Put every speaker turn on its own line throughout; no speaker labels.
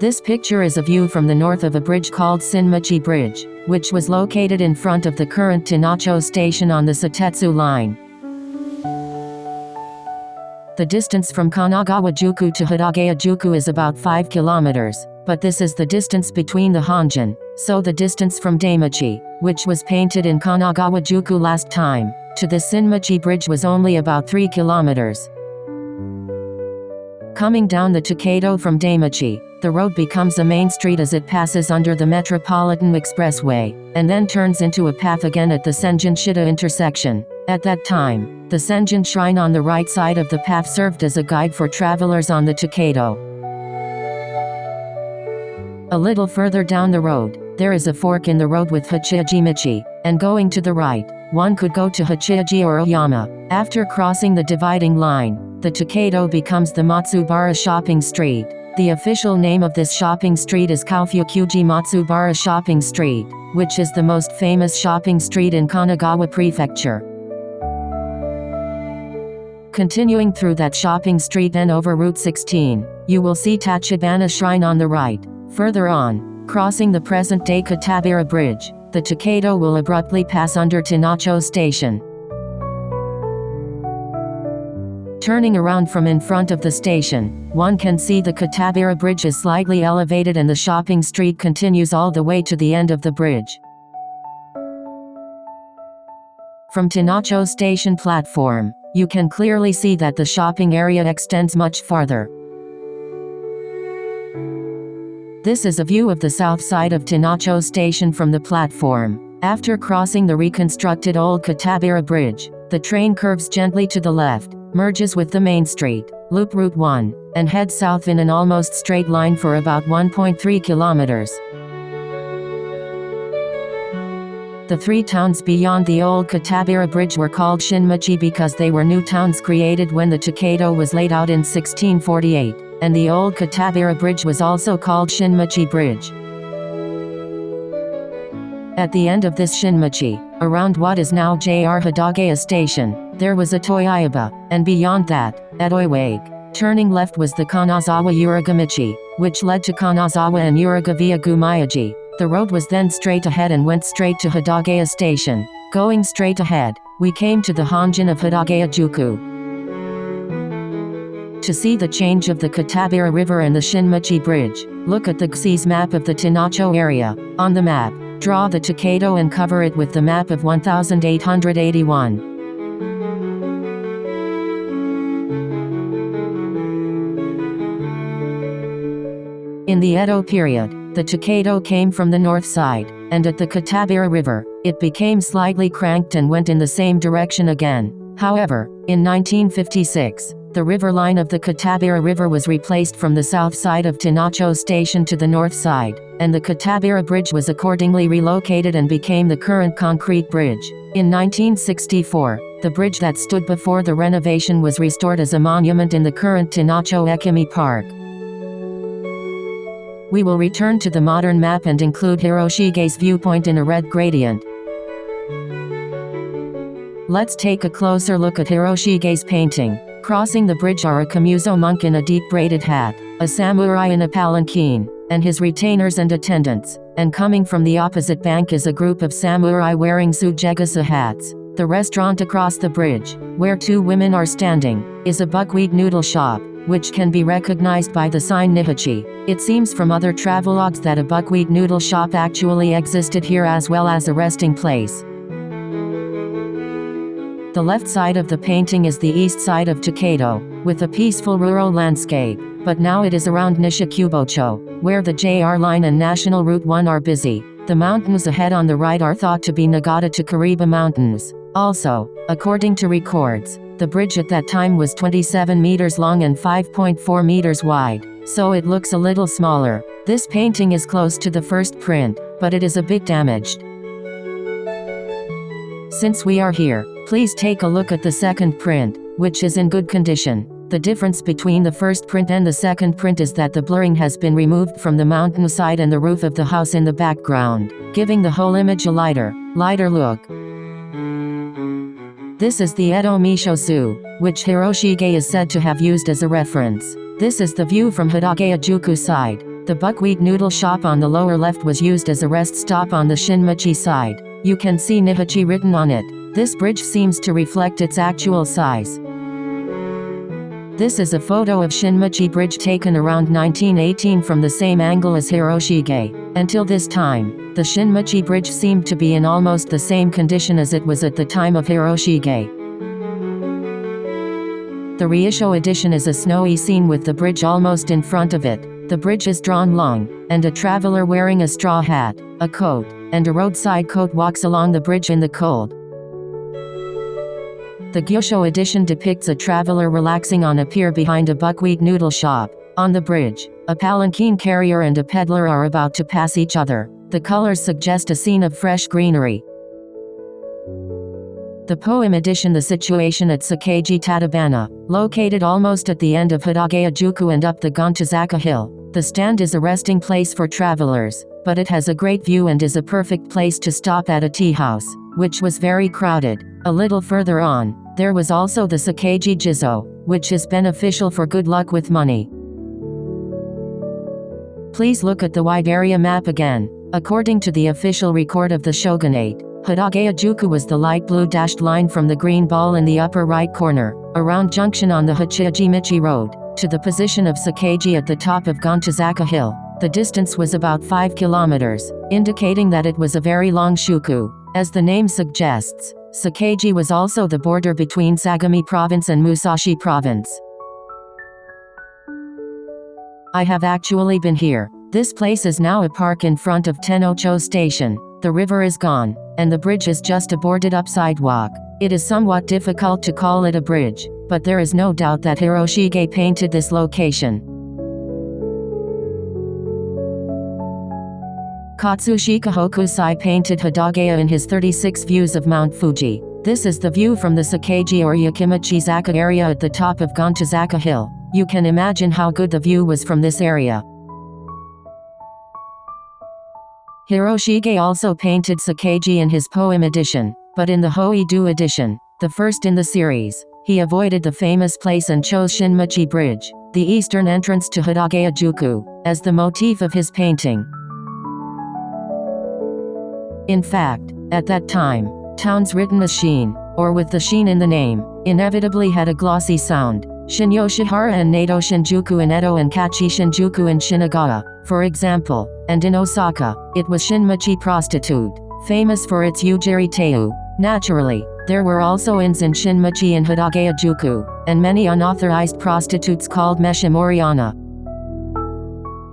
This picture is a view from the north of a bridge called Sinmachi Bridge, which was located in front of the current Tennocho Station on the Sotetsu Line. The distance from Kanagawa-juku to Hodogaya-juku is about 5 kilometers, but this is the distance between the honjin, so the distance from Daimachi, which was painted in Kanagawa-juku last time, to the Sinmachi Bridge was only about 3 kilometers. Coming down the Tokaido from Daimachi, the road becomes a main street as it passes under the Metropolitan Expressway, and then turns into a path again at the Sengen-shita intersection. At that time, the Sengen Shrine on the right side of the path served as a guide for travelers on the Tokaido. A little further down the road, there is a fork in the road with Hiroshige, and going to the right, one could go to Hiroshige or Oyama. After crossing the dividing line, the Tokaido becomes the Matsubara Shopping Street. The official name of this shopping street is Kaufukuji Matsubara Shopping Street, which is the most famous shopping street in Kanagawa Prefecture. Continuing through that shopping street and over Route 16, you will see Tachibana Shrine on the right. Further on, crossing the present-day Katabira Bridge, the Tokaido will abruptly pass under Tennocho Station. Turning around from in front of the station, one can see the Katabira Bridge is slightly elevated and the shopping street continues all the way to the end of the bridge. From Tennocho Station platform, you can clearly see that the shopping area extends much farther. This is a view of the south side of Tennocho Station from the platform. After crossing the reconstructed old Katabira Bridge, the train curves gently to the left, merges with the main street, loop Route 1, and heads south in an almost straight line for about 1.3 kilometers. The three towns beyond the old Katabira Bridge were called Shinmachi because they were new towns created when the Tokaido was laid out in 1648, and the old Katabira Bridge was also called Shinmachi Bridge. At the end of this Shinmachi, around what is now JR Hodogaya Station, there was a Toyaiba, and beyond that, at Oiwake, turning left was the Kanazawa-Urugamichi, which led to Kanazawa and Uraga via Gumayaji. The road was then straight ahead and went straight to Hodogaya Station. Going straight ahead, we came to the honjin of Hodogaya-juku. To see the change of the Katabira River and the Shinmachi Bridge, look at the GSI's map of the Tennocho area. On the map, draw the Tokaido and cover it with the map of 1881. In the Edo period, the Tokaido came from the north side, and at the Katabira River, it became slightly cranked and went in the same direction again. However, in 1956, the river line of the Katabira River was replaced from the south side of Tennocho Station to the north side, and the Katabira Bridge was accordingly relocated and became the current concrete bridge. In 1964, the bridge that stood before the renovation was restored as a monument in the current Tennocho Ekimi Park. We will return to the modern map and include Hiroshige's viewpoint in a red gradient. Let's take a closer look at Hiroshige's painting. Crossing the bridge are a Kamuzo monk in a deep braided hat, a samurai in a palanquin, and his retainers and attendants, and coming from the opposite bank is a group of samurai wearing tsujegasa hats. The restaurant across the bridge, where two women are standing, is a buckwheat noodle shop, which can be recognized by the sign Nihachi. It seems from other travelogues that a buckwheat noodle shop actually existed here as well as a resting place. The left side of the painting is the east side of Tokaido, with a peaceful rural landscape, but now it is around Nishikyubocho, where the JR line and National Route 1 are busy. The mountains ahead on the right are thought to be Nagata to Kariba Mountains. Also, according to records, the bridge at that time was 27 meters long and 5.4 meters wide, so it looks a little smaller. This painting is close to the first print, but it is a bit damaged. Since we are here, please take a look at the second print, which is in good condition. The difference between the first print and the second print is that the blurring has been removed from the mountainside and the roof of the house in the background, giving the whole image a lighter look. This is the Edo Mishosu, which Hiroshige is said to have used as a reference. This is the view from Hodogaya-juku side. The buckwheat noodle shop on the lower left was used as a rest stop on the Shinmachi side. You can see Nihachi written on it. This bridge seems to reflect its actual size. This is a photo of Shinmachi Bridge taken around 1918 from the same angle as Hiroshige. Until this time, the Shinmachi Bridge seemed to be in almost the same condition as it was at the time of Hiroshige. The Reisho edition is a snowy scene with the bridge almost in front of it. The bridge is drawn long, and a traveler wearing a straw hat, a coat, and a roadside coat walks along the bridge in the cold. The Gyosho edition depicts a traveler relaxing on a pier behind a buckwheat noodle shop. On the bridge, a palanquin carrier and a peddler are about to pass each other. The colors suggest a scene of fresh greenery. The poem edition, the situation at Sakeiji Tatabana, located almost at the end of Hodogaya-juku and up the Gontazaka Hill. The stand is a resting place for travelers, but it has a great view and is a perfect place to stop at a tea house, which was very crowded. A little further on, there was also the Sakeiji Jizo, which is beneficial for good luck with money. Please look at the wide area map again. According to the official record of the shogunate, Hodogaya-juku was the light blue dashed line from the green ball in the upper right corner, around junction on the Hachijimichi Road, to the position of Sakeiji at the top of Gontazaka Hill. The distance was about 5 kilometers, indicating that it was a very long shuku. As the name suggests, Sakeiji was also the border between Sagami Province and Musashi Province. I have actually been here. This place is now a park in front of Tennocho Station. The river is gone, and the bridge is just a boarded-up sidewalk. It is somewhat difficult to call it a bridge, but there is no doubt that Hiroshige painted this location. Katsushika Hokusai painted Hodogaya in his 36 views of Mount Fuji. This is the view from the Sakeiji or Yakimichi-zaka area at the top of Gontazaka Hill. You can imagine how good the view was from this area. Hiroshige also painted Sakeiji in his poem edition, but in the Hoei-do edition, the first in the series, he avoided the famous place and chose Shinmachi Bridge, the eastern entrance to Hodogaya-juku, as the motif of his painting. In fact, at that time, towns written as Shin, or with the Shin in the name, inevitably had a glossy sound. Shin-Yoshihara and Nato Shinjuku in Edo and Kachi Shinjuku in Shinagawa, for example, and in Osaka, it was Shinmachi prostitute, famous for its Yujiri Teiu. Naturally, there were also inns in Shinmachi and Hodogaya-juku, and many unauthorized prostitutes called Meshimoriana.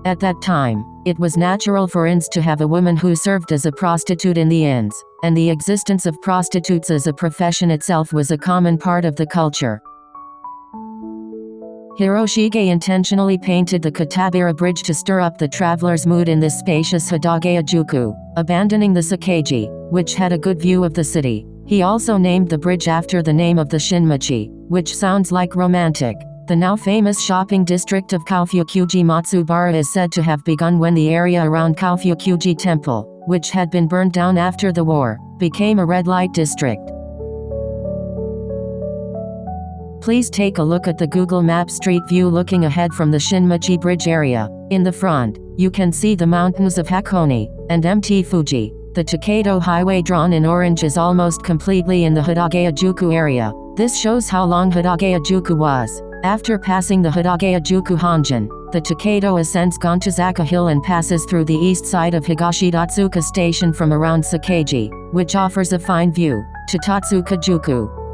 At that time, it was natural for inns to have a woman who served as a prostitute in the inns, and the existence of prostitutes as a profession itself was a common part of the culture. Hiroshige intentionally painted the Katabira Bridge to stir up the traveler's mood in this spacious Hodogaya-juku, abandoning the Sakeiji, which had a good view of the city. He also named the bridge after the name of the Shinmachi, which sounds like romantic. The now famous shopping district of Kaufyakuji Matsubara is said to have begun when the area around Kaufyakuji Temple, which had been burned down after the war, became a red light district. Please take a look at the Google Maps street view looking ahead from the Shinmachi Bridge area. In the front, you can see the mountains of Hakone, and Mt. Fuji. The Tokaido Highway drawn in orange is almost completely in the Hodogaya-juku area. This shows how long Hodogaya-juku was. After passing the Hodogaya-juku honjin, the Tokaido ascends Gontazaka Hill and passes through the east side of Higashidatsuka Station from around Sakeiji, which offers a fine view to Tatsuka-juku.